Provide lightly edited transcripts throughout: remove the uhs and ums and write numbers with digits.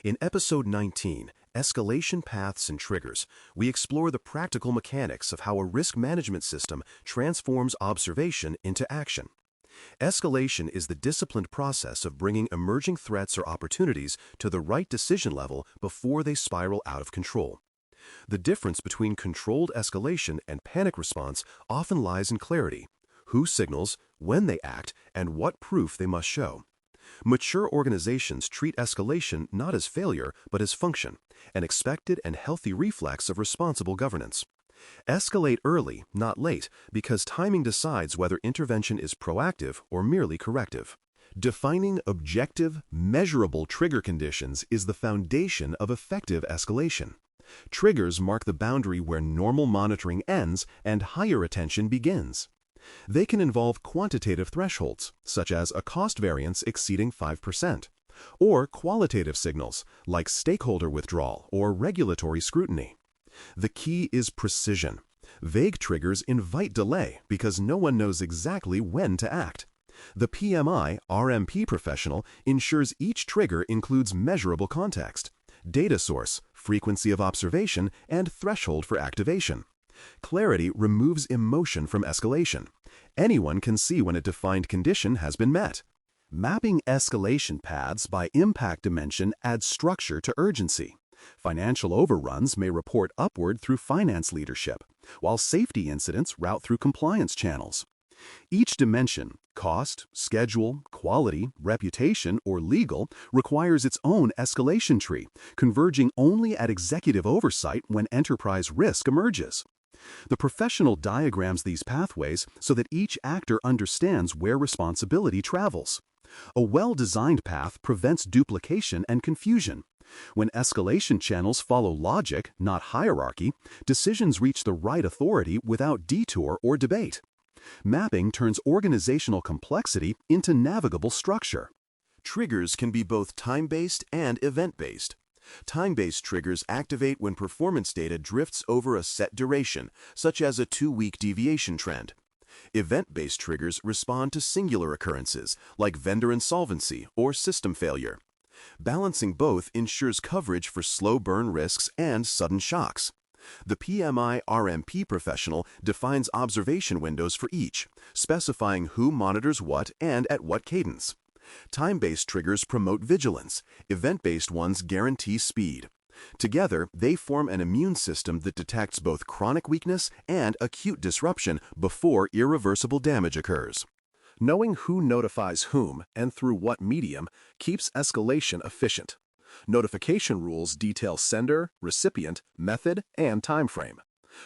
In Episode 19, Escalation Paths and Triggers, we explore the practical mechanics of how a risk management system transforms observation into action. Escalation is the disciplined process of bringing emerging threats or opportunities to the right decision level before they spiral out of control. The difference between controlled escalation and panic response often lies in clarity: who signals, when they act, and what proof they must show. Mature organizations treat escalation not as failure, but as function, an expected and healthy reflex of responsible governance. Escalate early, not late, because timing decides whether intervention is proactive or merely corrective. Defining objective, measurable trigger conditions is the foundation of effective escalation. Triggers mark the boundary where normal monitoring ends and higher attention begins. They can involve quantitative thresholds, such as a cost variance exceeding 5%, or qualitative signals, like stakeholder withdrawal or regulatory scrutiny. The key is precision. Vague triggers invite delay because no one knows exactly when to act. The PMI/RMP professional ensures each trigger includes measurable context, data source, frequency of observation, and threshold for activation. Clarity removes emotion from escalation. Anyone can see when a defined condition has been met. Mapping escalation paths by impact dimension adds structure to urgency. Financial overruns may report upward through finance leadership, while safety incidents route through compliance channels. Each dimension, cost, schedule, quality, reputation, or legal, requires its own escalation tree, converging only at executive oversight when enterprise risk emerges. The professional diagrams these pathways so that each actor understands where responsibility travels. A well-designed path prevents duplication and confusion. When escalation channels follow logic, not hierarchy, decisions reach the right authority without detour or debate. Mapping turns organizational complexity into navigable structure. Triggers can be both time-based and event-based. Time-based triggers activate when performance data drifts over a set duration, such as a 2-week deviation trend. Event-based triggers respond to singular occurrences, like vendor insolvency or system failure. Balancing both ensures coverage for slow burn risks and sudden shocks. The PMI/RMP professional defines observation windows for each, specifying who monitors what and at what cadence. Time-based triggers promote vigilance. Event-based ones guarantee speed. Together, they form an immune system that detects both chronic weakness and acute disruption before irreversible damage occurs. Knowing who notifies whom and through what medium keeps escalation efficient. Notification rules detail sender, recipient, method, and time frame.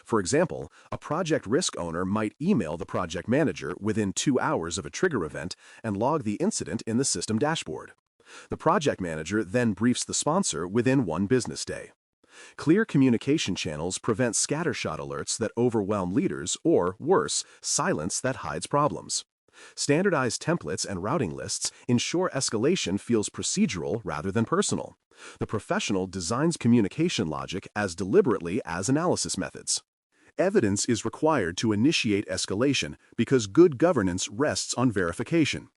For example, a project risk owner might email the project manager within 2 hours of a trigger event and log the incident in the system dashboard. The project manager then briefs the sponsor within 1 business day. Clear communication channels prevent scattershot alerts that overwhelm leaders or, worse, silence that hides problems. Standardized templates and routing lists ensure escalation feels procedural rather than personal. The professional designs communication logic as deliberately as analysis methods. Evidence is required to initiate escalation because good governance rests on verification.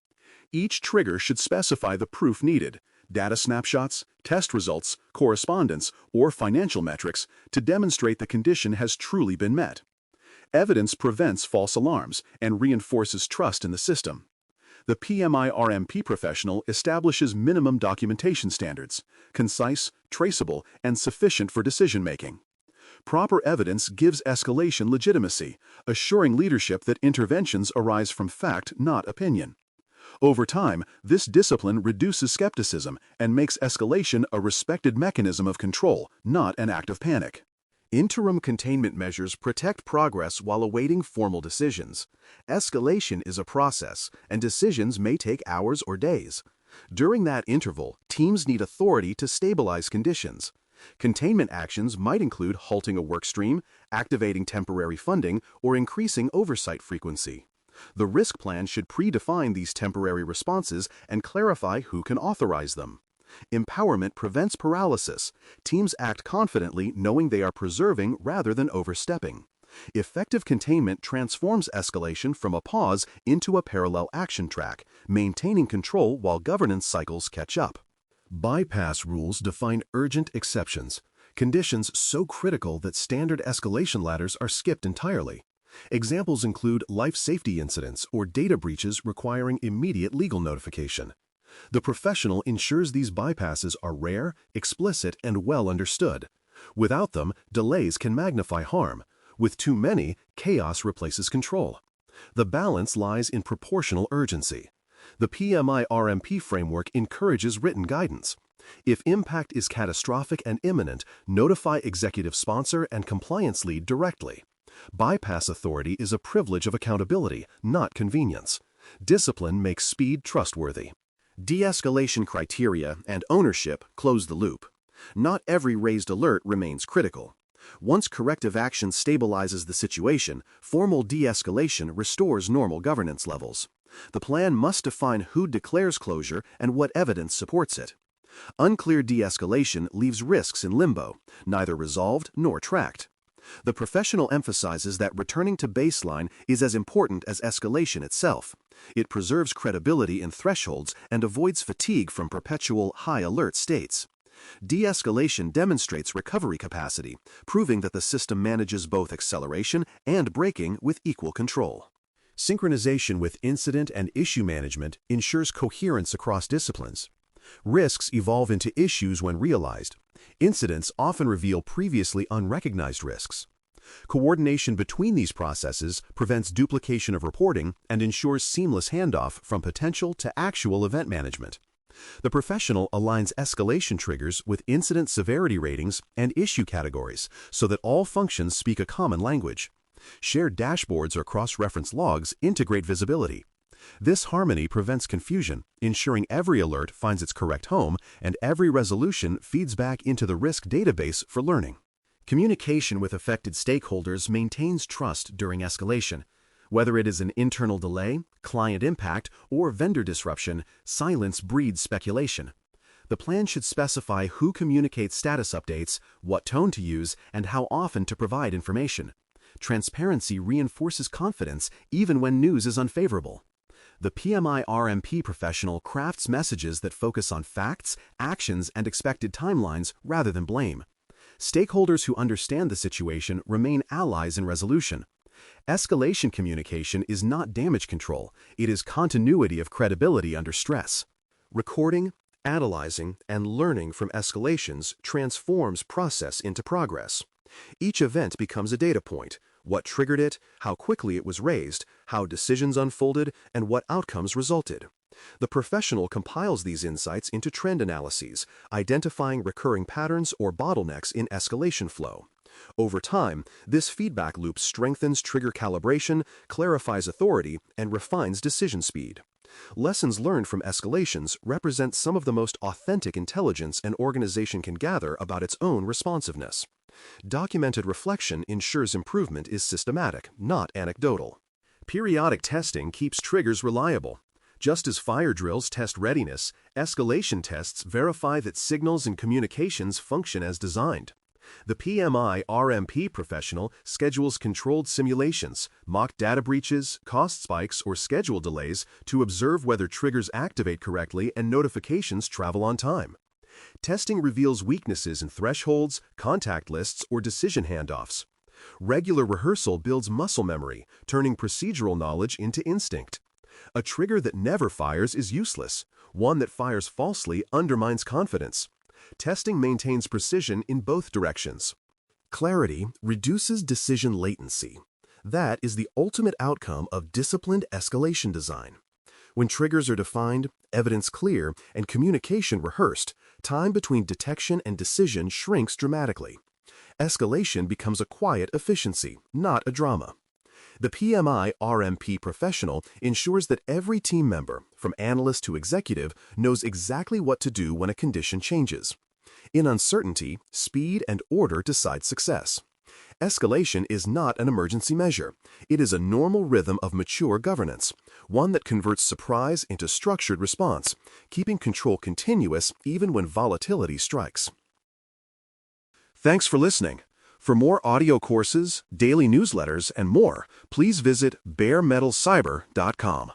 Each trigger should specify the proof needed: data snapshots, test results, correspondence, or financial metrics to demonstrate the condition has truly been met. Evidence prevents false alarms and reinforces trust in the system. The PMI/RMP professional establishes minimum documentation standards: concise, traceable, and sufficient for decision-making. Proper evidence gives escalation legitimacy, assuring leadership that interventions arise from fact, not opinion. Over time, this discipline reduces skepticism and makes escalation a respected mechanism of control, not an act of panic. Interim containment measures protect progress while awaiting formal decisions. Escalation is a process, and decisions may take hours or days. During that interval, teams need authority to stabilize conditions. Containment actions might include halting a work stream, activating temporary funding, or increasing oversight frequency. The risk plan should predefine these temporary responses and clarify who can authorize them. Empowerment prevents paralysis. Teams act confidently knowing they are preserving rather than overstepping. Effective containment transforms escalation from a pause into a parallel action track, maintaining control while governance cycles catch up. Bypass rules define urgent exceptions, conditions so critical that standard escalation ladders are skipped entirely. Examples include life safety incidents or data breaches requiring immediate legal notification. The professional ensures these bypasses are rare, explicit, and well understood. Without them, delays can magnify harm. With too many, chaos replaces control. The balance lies in proportional urgency. The PMI-RMP framework encourages written guidance. If impact is catastrophic and imminent, notify executive sponsor and compliance lead directly. Bypass authority is a privilege of accountability, not convenience. Discipline makes speed trustworthy. De-escalation criteria and ownership close the loop. Not every raised alert remains critical. Once corrective action stabilizes the situation, formal de-escalation restores normal governance levels. The plan must define who declares closure and what evidence supports it. Unclear de-escalation leaves risks in limbo, neither resolved nor tracked. The professional emphasizes that returning to baseline is as important as escalation itself. It preserves credibility in thresholds and avoids fatigue from perpetual high alert states. De-escalation demonstrates recovery capacity, proving that the system manages both acceleration and braking with equal control. Synchronization with incident and issue management ensures coherence across disciplines. Risks evolve into issues when realized. Incidents often reveal previously unrecognized risks. Coordination between these processes prevents duplication of reporting and ensures seamless handoff from potential to actual event management. The professional aligns escalation triggers with incident severity ratings and issue categories so that all functions speak a common language. Shared dashboards or cross-reference logs integrate visibility. This harmony prevents confusion, ensuring every alert finds its correct home and every resolution feeds back into the risk database for learning. Communication with affected stakeholders maintains trust during escalation. Whether it is an internal delay, client impact, or vendor disruption, silence breeds speculation. The plan should specify who communicates status updates, what tone to use, and how often to provide information. Transparency reinforces confidence even when news is unfavorable. The PMI-RMP professional crafts messages that focus on facts, actions, and expected timelines rather than blame. Stakeholders who understand the situation remain allies in resolution. Escalation communication is not damage control, it is continuity of credibility under stress. Recording, analyzing, and learning from escalations transforms process into progress. Each event becomes a data point: what triggered it, how quickly it was raised, how decisions unfolded, and what outcomes resulted. The professional compiles these insights into trend analyses, identifying recurring patterns or bottlenecks in escalation flow. Over time, this feedback loop strengthens trigger calibration, clarifies authority, and refines decision speed. Lessons learned from escalations represent some of the most authentic intelligence an organization can gather about its own responsiveness. Documented reflection ensures improvement is systematic, not anecdotal. Periodic testing keeps triggers reliable. Just as fire drills test readiness, escalation tests verify that signals and communications function as designed. The PMI-RMP professional schedules controlled simulations, mock data breaches, cost spikes, or schedule delays to observe whether triggers activate correctly and notifications travel on time. Testing reveals weaknesses in thresholds, contact lists, or decision handoffs. Regular rehearsal builds muscle memory, turning procedural knowledge into instinct. A trigger that never fires is useless. One that fires falsely undermines confidence. Testing maintains precision in both directions. Clarity reduces decision latency. That is the ultimate outcome of disciplined escalation design. When triggers are defined, evidence clear, and communication rehearsed, time between detection and decision shrinks dramatically. Escalation becomes a quiet efficiency, not a drama. The PMI-RMP professional ensures that every team member, from analyst to executive, knows exactly what to do when a condition changes. In uncertainty, speed and order decide success. Escalation is not an emergency measure. It is a normal rhythm of mature governance, one that converts surprise into structured response, keeping control continuous even when volatility strikes. Thanks for listening. For more audio courses, daily newsletters, and more, please visit baremetalcyber.com.